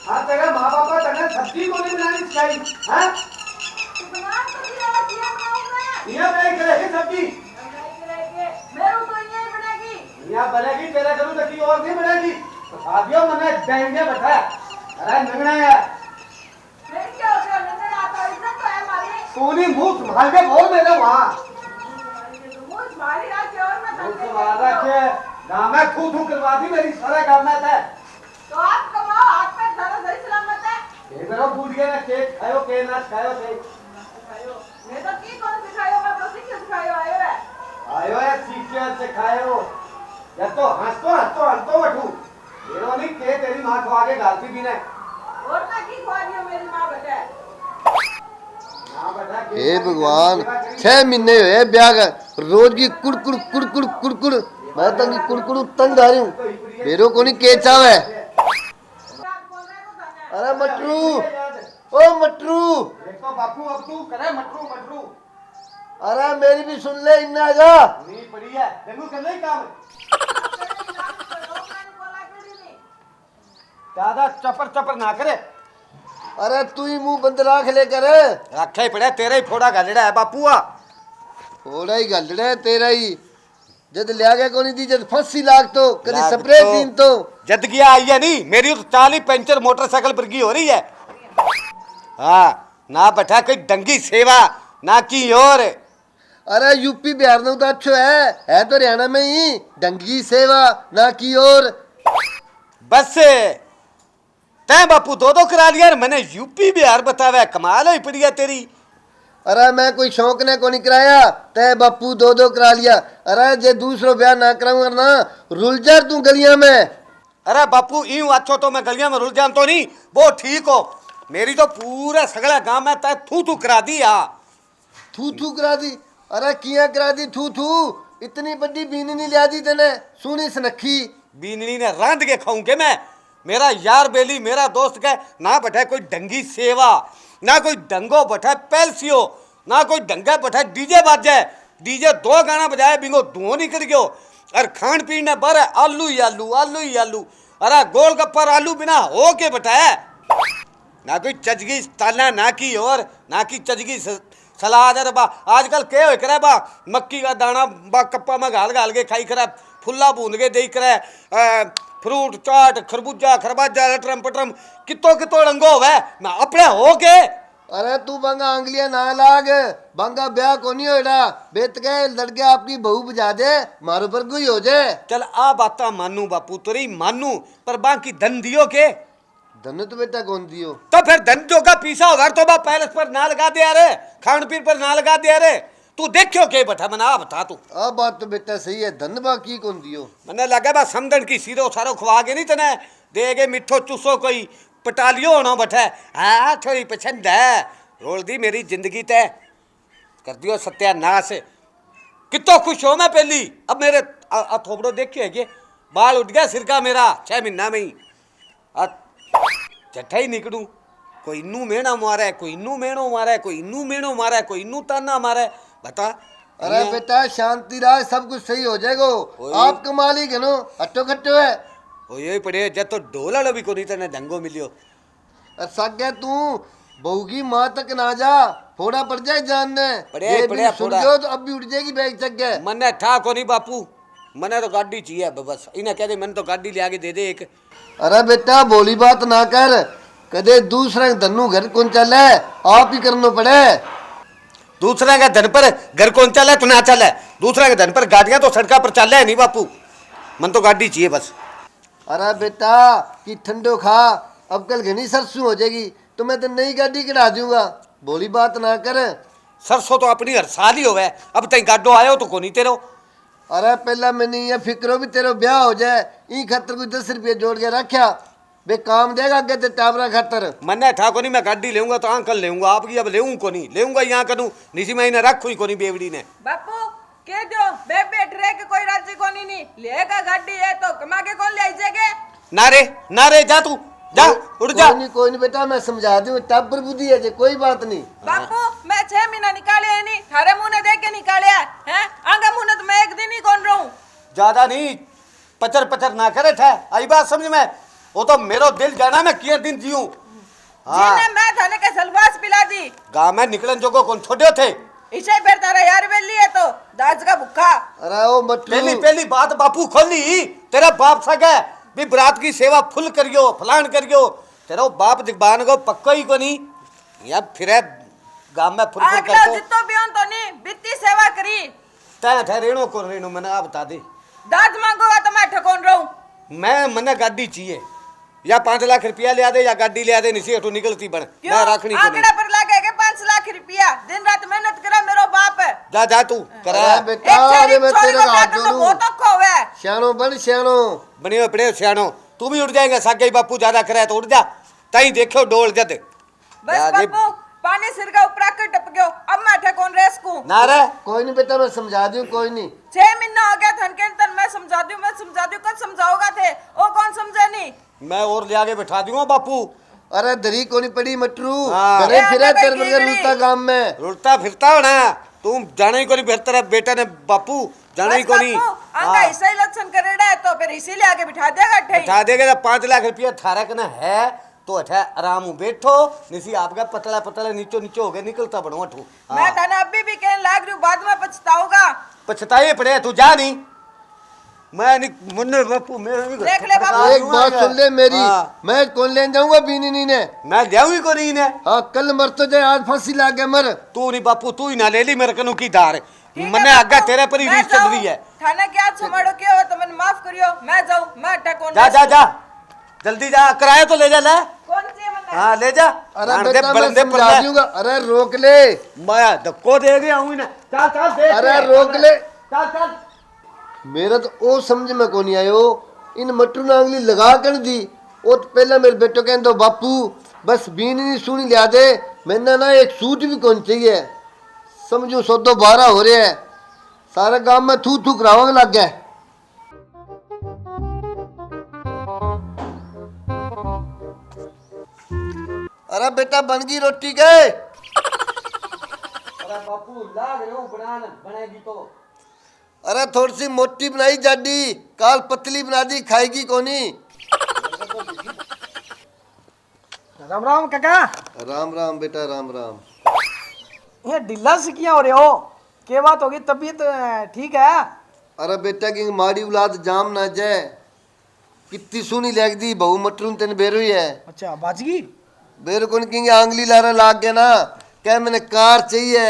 हाँ तेरे माँ बापा तने सब्जी को नहीं बनानी सिखाई हैं? बना तो दिया किया बनाऊंगा। ये नहीं करेगी सब्जी। मेरे तो ये बनेगी। यहाँ बनेगी तेरे करूँ तो की और नहीं बनेगी। तो साथियों मैंने देंगे बैठा। अरे नंगना है। मेरी क्या हो गया नंगना आता इज्जत तो है हमारी। तूने मुंह संभाल के बोल मेरे वहाँ। मुझ मारी रात और मैं मुंह संभाल रखे। गाँव में थू करवा दी मेरी सारा गाँव में था। तो आप कमाओ हाथ पे सारा सही सलामत है। ये करो पूछ गया ना केक खायो के ना खायो के। मैं तो की कौन सिखायो मैं तो सीख सिखायो आयो है। आयो है सीखे से खायो। या तो हंसतो बैठू। ये नहीं के तेरी माँ को आगे गालती भी नहीं। और मैं की खवा दियो मेरी माँ बेटा। हे भगवान 6 महीने हुए ब्याह का रोज की कुड़ मैं तंग कुड़ तंग आ रही हूँ मेरे को नहीं के चाव है। अरे मटरू ओ मटरू देखो बापू अब तू करे मटरू अरे मेरी भी सुन ले इन्ना जा नहीं पड़ी है देखो कर ले काम ज्यादा चपर ना करे। अरे तू ही मुंह बंद राख ले कर रखे ही पड़े तेरा ही फोड़ा गलड़ा है बापूआ। थोड़ा ही गलड़ा है तेरा ही जद लिया गया कोनी दी जद फंसी लाग तो कदी स्प्रे तीन तो जद गया आई है नहीं मेरी तो 40 पंचर मोटरसाइकिल पर की हो रही है। हाँ ना बैठा कोई डंगी सेवा ना की और। अरे यूपी बिहार में तो अच्छो है तो हरियाणा में ही डंगी सेवा ना की और। बस तै बापू दो करा लिया मैंने यूपी बिहार बतावा कमाल ही पड़ी है तेरी। अरे मैं कोई शौक ने को नहीं कराया तय बापू दो करा लिया। अरे जे दूसरो ब्याह ना कराऊंगा ना रुल जा तू गलियां में। अरे बापू यूं अच्छो तो मैं गलियां में रुल जान तो नहीं वो ठीक हो। मेरी तो पूरा सगला गांव में तय थू करा दी थू करा दी। अरे किया करा दी थू इतनी बड़ी बीनी नहीं लिया दी तेने सुनी सनखी बीननी ने रांध के खाऊंगे मैं। मेरा यार बेली मेरा दोस्त के ना बैठा कोई डंगी सेवा ना कोई डंगो बैठा पैलसियो ना कोई डंगा बैठा डीजे बाजे डीजे 2 गाना बजाए बिंगो धुआं निकल गयो। और खान पीन ने बारे आलू ही आलू अरे गोल गप्पर आलू बिना हो के बैठाया ना कोई चजगी ताला ना की और ना की चजगी सलाद है बा। आजकल क्या हो करे बा मक्की का दाना बा कप्पा में घाल के खाई करे फुल्ला बूंद के दे करे फ्रूट चाट खरबूजा खरबाजा लटरम पटरम कितो रंगो है मैं अपने हो के। अरे तू बंगा आंगलियां ना लाग बंगा ब्याह को नहीं होड़ा बेत के लड़के आपकी बहू बजा दे मारो पर कोई हो जाए। चल आ बाता मानू बापू तेरी मानू पर बाकी धन दियो के धन तो बेटा कौन दियो तो फिर धन जो का पीसा होगा तो बा पैलेस पर ना लगा दे अरे खान पीन पर ना लगा दे अरे तू देखियो के बता मना बता तू। अब बात तो बेटा सही है धन बाकी कौन दियो मैंने लगा बा समदन की सीरो सारो खवा के नहीं तने देगे मिठो चूसो कोई पटालियो होना बैठा हाँ थोड़ी पसंद है रोल दी मेरी जिंदगी तय कर दियो सत्यानाश। कितो खुश हो मैं पहली अब मेरे थोपड़ो देखिए कि बाल उठ गया सिर का मेरा 6 महीना में ही जट्ठा ही निकलूं कोई इनू मेणा मारे कोई इनू मेणो मारे कोई इनू मेणो मारे कोई इनू ताना मारे बता। अरे बेटा शांति रहा सब कुछ सही हो जाएगा आप कमाल ही घनो हट्टो खट्टो है ओ ये पड़े जब तो डोला भी को नहीं तने ढंगो मिलियो। सके तू बहू की माँ तक ना जा फोड़ा पड़ जाए जानने पड़े सुन गयो तो अब भी उठ जाएगी बैग चक गए मने ठा को नहीं बापू मने तो गाड़ी चाहिए बस इन्हें कह दे मैंने तो गाड़ी ले आके दे दे एक। अरे बेटा बोली बात ना कर कदे दूसरे धनु घर कौन चले आप ही करना पड़े। दूसरे के धन पर घर कौन चले तो ना चले दूसरे के धन पर गाड़ियां तो सड़क पर चले नहीं बापू मन तो गाड़ी चाहिए बस। अरे बेटा कि ठंडो खा अब कल घनी सरसों हो जाएगी तो मैं तो नई गाड़ी कढ़ा दूंगा बोली बात ना कर। सरसों तो अपनी हर साल ही होवे अब तई गाडो आयो तो को नहीं तेरो। अरे पहला मैंने ये फिक्रो भी तेरो ब्याह हो जाए ई खातर कोई 10 रुपये जोड़ के रखा बे काम देगा आगे ते टाबरा खातर। मन्ने ठा को नहीं मैं गाड़ी लेऊंगा तो अंकल लेऊंगा आपकी अब लेऊं को नहीं लेऊंगा यहाँ करूँ निसी महीने रखू ही को नहीं बेवड़ी ने। बापू के जो बेबे ट्रे के कोई राजी कोनी नहीं लेगा गाड़ी है तो कमा के कौन ले जाएगे। ना रे जा तू जा उड़ जा। कोई नहीं बेटा मैं समझा दूं टाबर बुद्धि है जे कोई बात नहीं। बापू मैं 6 महीना निकाले है नहीं थारे मुंह ने देख के निकाले हैं आंगा मुंह ने तो मैं एक दिन ही कौन रहूं। ज्यादा नहीं पचर ना करे था आई बात समझ में वो तो मेरो दिल जाना मैं किए दिन जीऊं। हाँ जीने मैं थाने के सलवास पिला दी। गाँव में निकलन जोगो कौन छोड़े थे। इसे फिर तारा यार बेली है तो दाज का भुक्खा। अरे ओ मटरू पहली पहली बात बापू खोली तेरा बाप सगे भी बरात की सेवा फुल करियो फलान करियो। तेरा बाप दिखबान को पक्का ही को नहीं या फिर गांव में फुल फुल अगला करतो जितो बियोन तो नहीं बित्ती सेवा करी। तय थे रेणो को रेणो मैंने आप बता दे। दाज मांगोगा तो मैं ठकोन रहूं। मैं मने गाड़ी चाहिए या 5 लाख रुपया ले दे या गाड़ी ले दे निसी हटो निकलती बन क्यों मैं रखनी को आंकड़ा पर लागे के 5 लाख रुपया दिन रात मेहनत करा मेरो बाप है। जा जा तू करा अरे बेटा अरे मैं तेरे का हाथ तो जोड़ूं बहुत औखा हुआ है। सियानो बन सियानो बनियो बड़े सियानो तू भी उठ जाएगा सागे बापू ज्यादा करे तो उठ जा तई देखो डोल जद बस आगे- बापू पानी सिर का ऊपर के टप गयो अब मैं ठकोन रेस को। ना रे कोई नहीं बेटा मैं समझा दूं कोई नहीं 6 महीना हो गया थनके तन मैं समझा दूं कब समझाओगा थे ओ कौन समझे नहीं। मैं और ले आगे बैठा दूंगा बापू। अरे दरी को नहीं पड़ी मटरू हाँ। घरे फिरे अरे तेरे भाई बगैर कीकड़ी। रुलता गांव में रुलता फिरता हो ना तुम जाने ही को नहीं बेहतर है बेटा ने बापू जाने ही को नहीं। आंगा ऐसा ही लक्षण करेड़ा है तो फिर इसीलिए आगे बिठा देगा ठई। बैठा देगा 5 लाख रुपया थारा कना है तो अच्छा आराम हूँ बैठो निसी आपका पतला पतला नीचो नीचो हो गया निकलता बनो अठू। मैं थाने अभी भी कहने लाग रही हूँ बाद में पछताओगा। पछताए पड़े तू जा नहीं मैं नहीं मुन्ने बापू मेरे नहीं देख ले बापू। एक बात सुन ले मेरी हाँ। मैं कौन लेने जाऊंगा बीनी नी ने मैं जाऊँ को नहीं ने हाँ कल मर तो जाए आज फांसी लाग गया मर तू नहीं बापू तू ही ना ले ली मेरे कनु की धार ठीक है मने आगे बापू, तेरे पर ही मैं रीस चल जाऊं। रही है। थाने के हाथ समाड़ो क्या हो तो मैंने माफ करियो मैं जाऊं मैं ठकोन जा जा जा जल्दी जा किराया तो ले जा ले कौन सी मन्ना हाँ ले जा अरे आंदे बेटा मैं बलंदे समझा पड़ना। दूंगा अरे रोक ले मैं धक्को दे गया हूँ ना चल चल देख अरे ले। रोक ले चल चल मेरा तो ओ समझ में को नहीं आयो इन मटरू ने अंगली लगा कर दी वो तो पहले मेरे बेटो कहने दो बापू बस बीन नहीं सुनी लिया दे मैंने ना एक सूट भी कौन चाहिए समझू 112 हो रहे है सारे गांव में थू थू करावा लग गया अरे बेटा बन गई रोटी गए अरे बापू लाग रहे हो बनाने बनेगी तो अरे थोड़ी सी मोटी बनाई जाडी काल पतली बना दी खाएगी कोनी राम राम काका राम राम बेटा राम राम ये ढिल्ला से किया हो रहे हो क्या बात होगी तबीयत ठीक है। अरे बेटा की माड़ी औलाद जाम ना जाए कितनी सुनी लग दी बहु मटरून तेन बेरो ही है अच्छा बाजगी बेरो कौन की आंगली लारा लाग गया ना क्या मैंने कार चाहिए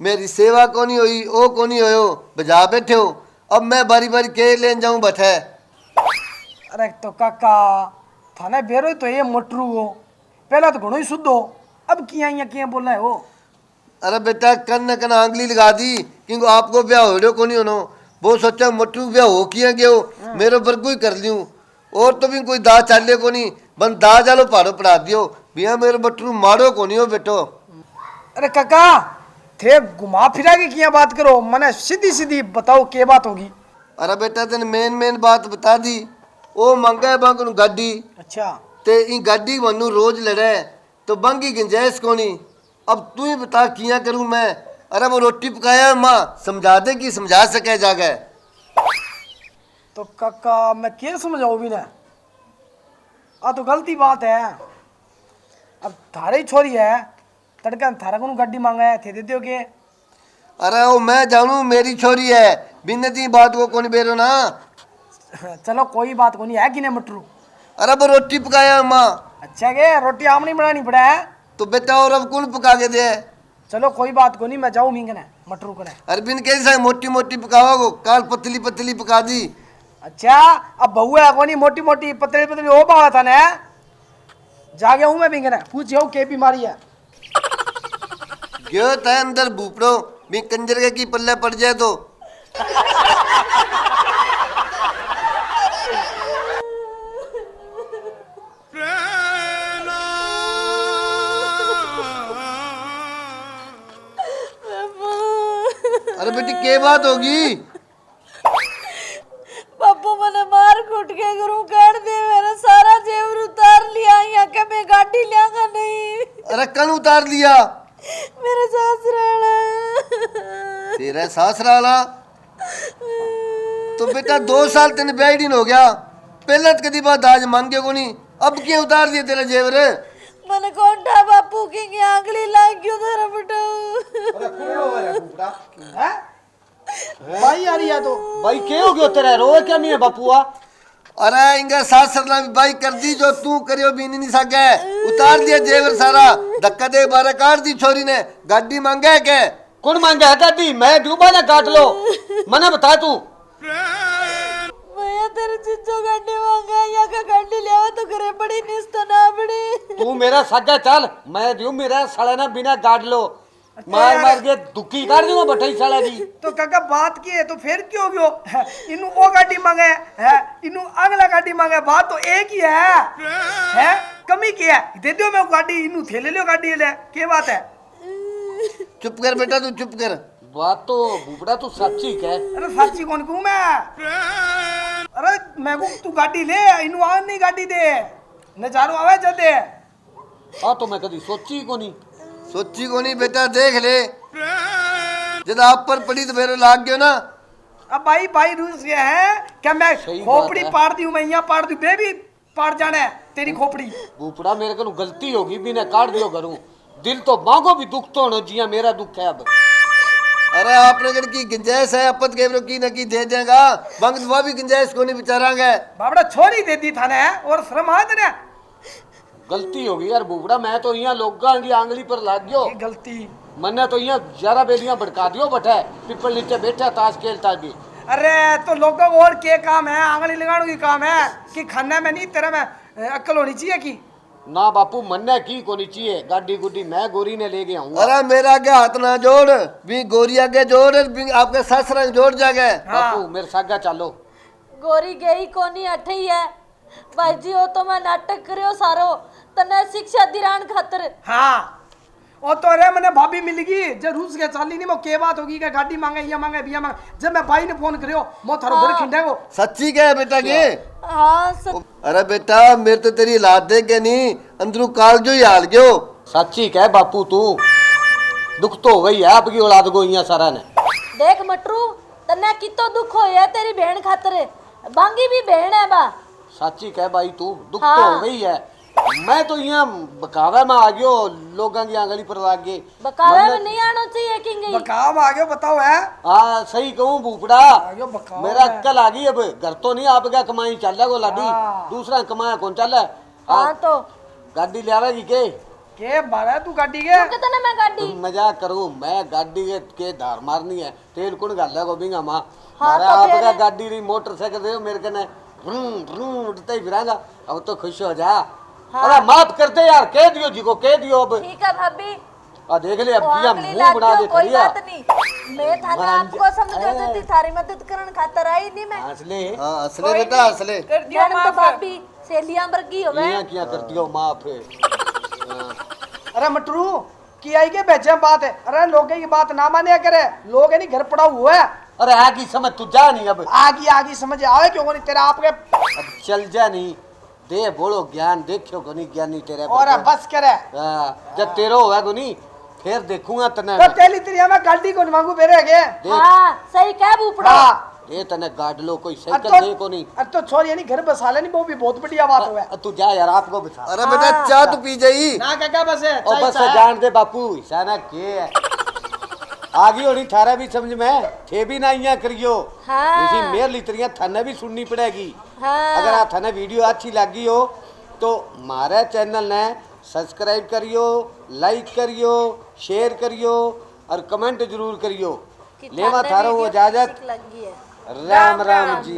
मेरी सेवा कोनी हुई ओ कोनी होयो बजा बैठे हो अब मैं बारी बारी के लेन जाऊं बैठे अरे तो काका थाने बेरो तो ये मटरू हो पहला तो घणो ही शुद्ध हो अब किया बोला है वो। अरे बेटा कन न कन आंगली लगा दी क्योंकि आपको ब्याह हो रहे कोनी होनो वो सोचा मटरू ब्याह हो किया गयो मेरे पर कोई कर लियो और तो भी कोई दाज चाले को नहीं बन दाज आलो पहाड़ो पढ़ा दियो भैया मेरे मटरू मारो को नहीं हो बेटो। अरे काका थे घुमा फिरा के किया बात करो मने सीधी सीधी बताओ क्या बात होगी। अरे बेटा तेन मेन बात बता दी ओ मंगा बंग गाड़ी अच्छा ते ई गाड़ी मनु रोज लड़े तो बंगी गुंजाइश कोनी अब तू ही बता किया करूं मैं। अरे वो रोटी पकाया माँ समझा दे कि समझा सके जागे तो काका मैं क्या समझाऊं भी ना आ तो गलती बात है। अब थारे ही छोरी है तड़का थारा को गाड़ी मांगा है थे देते हो के। अरे वो मैं जानू मेरी छोरी है बिन दी बात को कौन बेरो ना। चलो कोई बात को नहीं है कि नहीं मटरू। अरे वो रोटी पकाया माँ अच्छा के रोटी आमनी बनानी पड़ा है तो बेटा और अब कौन पका के दे। चलो कोई बात को नहीं मैं जाऊँ मींगने मटरू को। अरे बिन कैसा मोटी मोटी पकावा को काल पतली पतली पका दी। अच्छा अब बहू है को नहीं मोटी मोटी पतली पतली हो पावा था ने जा गया हूँ मैं मींगने पूछ जाऊँ क्या बीमारी है। गयो था अंदर भूपड़ो भी कंजर के की पल्ले पड़ जाए तो अरे बेटी क्या बात होगी। पप्पू मैंने मार कुट के गुरु कर दे मेरा सारा जेवर उतार लिया यहाँ के मैं गाड़ी लियागा नहीं। अरे कन उतार लिया मेरे ससुराला तेरा सासराला तो बेटा 2 साल तेने ब्याह दिन हो गया पहले तो कदी बात दाज मांगे को नहीं, अब क्यों उतार दिए तेरा जेवर? मन कोंडा बापू की आंगली लाग गयो तेरा बेटा। अरे खुलो है बुपड़ा हैं भाई आ रही है तो भाई के हो गयो तेरा रोए क्या नहीं है बापूआ? अरे इंगे सास सरना भी बाई कर दी जो तू करियो भी नहीं सके, उतार दिया जेवर सारा, धक्का दे बारह काट दी छोरी ने, गाड़ी मांगे के? कौन मांगा है गाड़ी? मैं डूबा ना काट लो, मना बता तू। भैया तेरे चिच्चो गाड़ी मांगा या का गाड़ी लेवा तो करे बड़ी निस्ता ना बड़ी। तू मेरा सगा चल, मैं दियो मेरा साला ना बिना गाड़ लो, मार मार के दुखी कर दूंगा बटाई साला की। तो काका बात की है तो फिर क्यों गयो? इनु ओ गाड़ी मांगे है, इनु अगला गाड़ी मांगे, बात तो एक ही है कमी की है? दे दो मैं गाड़ी, इनु थे ले लो गाड़ी ले, क्या बात है? चुप कर बेटा, तू चुप कर। बात तो बुपड़ा तू सच्ची कह। अरे सच्ची कौन कहूं मैं? अरे मैं को तू गाड़ी ले, इनु आ नहीं गाड़ी दे, नजारो आवे जदे। हाँ तो मैं कभी सोची को नहीं। सोची को नहीं बेटा, देख ले जब आप पर पड़ी तो मेरे लाग गयो ना। अब भाई भाई रूस गया है क्या? मैं सही बात खोपड़ी है। पाड़ दी हूं, मैं यहाँ पाड़ दी, बेबी पाड़ जाना है तेरी खोपड़ी। बुपड़ा मेरे को गलती होगी भी ना काट दियो करूं, दिल तो मांगो भी दुख तो होना जिया मेरा दुख है अब। अरे आपने अगर की गुंजाइश है अपत के की न की दे देगा, बंग वो भी गुंजाइश को नहीं बेचारांगे। बाबड़ा छोरी दे दी था ने और शर्म आ ने। गलती होगी यार बुपड़ा, मैं तो यहाँ लोगा की आंगली पर लाग गयो, ये गलती। मैंने तो यहाँ जरा बेलियां भड़का दियो बटे, पिपल नीचे बैठा ताश खेलता भी। अरे तो लोगों को और क्या काम है? आंगली लगाने की काम है कि खाने में नहीं, तेरा में अक्ल होनी चाहिए की। ना बापू मन्ने की कोनी चाहिए, गाड़ी गुड्डी मैं गोरी ने ले गया हूँ। अरे मेरा आगे हाथ ना जोड़, भी गोरी आगे जोड़, भी आपके सास रंग जोड़ जागे। बापू मेरे सागा चलो। गोरी गई कोनी अठे ही है भाई जी, वो तो मैं नाटक करियो सारो तने शिक्षा दिरान खातर। हाँ और तो रे मैंने भाभी मिल गई जब रूस के चाली नहीं, वो के बात होगी कि गाड़ी मांगे या मांगे बिया मांगे। जब मैं भाई ने फोन करियो मो थारो घर खिंडेगो। सच्ची क्या है बेटा के? हाँ अरे बेटा मेरे तो तेरी लाद दे के नहीं, अंदरू काल जो ही हाल गयो। सच्ची कह बापू तू, दुख तो हो गई है आपकी औलाद को यहाँ सारा ने। देख मटरू तने कितो दुख होया तेरी बहन खातर, बांगी भी बहन है बा। सच्ची कह भाई तू, दुख हाँ। तो हो गई है। मैं तो यहाँ बकावे में आ गयो, लोगों की आंगली पर लाग गए। बकावे में नहीं आना चाहिए किंगी। बकाव आ गयो बताओ है? हाँ सही कहूँ बुपड़ा, गयो बकाव मेरा में। अक्कल आ गई अब, घर तो नहीं आपका कमाई चल रहा को लाडी, हाँ। दूसरा कमाया कौन चल रहा? हाँ तो गाड़ी ले आवेगी के बारा तू गाड़ी के? कितने तो मैं गाड़ी मजाक करूं मैं, गाड़ी के धार मारनी है, तेल कौन गाला को बिंगा माँ। हाँ, मारा तो आपका फिर? गाड़ी रही मोटरसाइकिल दे मेरे कने उड़ता ही फिरांगा, अब तो खुश हो जा। हाँ। अरे माफ कर दे यार, कह दियो जी को कह दियो अब। ठीक है भाभी, आ देख ले अब वो किया अगली मुंह लाग बना जाओ, दे कोई खड़िया। बात नहीं। मैं थाने आपको समझा देती, थारी मदद करन खातर आई नहीं मैं। हंसले हाँ हंसले बेटा हंसले। कर दियो जान तो माफ। भाभी सेलियां बरगी होवे। यहाँ किया करती हो माफ। अरे मटरू की आई के भेजे बात है? अरे लोगे की बात ना माने करे, लोग है नहीं घर पड़ा हुआ है। अरे आगे समझ तू जा नहीं अब आगी समझ आवे क्यों नहीं तेरा आपके? अब चल जा नहीं, दे बोलो ज्ञान देखियो को नहीं ज्ञान नहीं तेरे और बस करे हाँ, जब तेरो होगा को नहीं फिर देखूंगा तने तो तेली तेरी मैं गाड़ी को मांगू बेरे के। देख। हाँ सही कह बूपड़ा। हाँ दे तने गाड़ लो कोई अब साइकिल दे को नहीं। अब तो छोरी नहीं घर बसा लेनी, वो भी बहुत बढ़िया बात हुआ है। तू जा यार आपको बिठा। अरे बेटा चाह तो पी जाई। ना काका बस है और बस जान दे बापू ईशाना के है आगी होनी थारा भी समझ में थे भी ना यहाँ करियो। हाँ। इसी मेर लितरियां थाने भी सुननी पड़ेगी। हाँ। अगर आप थाने वीडियो अच्छी लगी हो तो हमारे चैनल ने सब्सक्राइब करियो, लाइक करियो, शेयर करियो और कमेंट जरूर करियो। कि लेवा थाने थारो वो वीडियो इजाजत। ठीक लगी है। राम राम जी।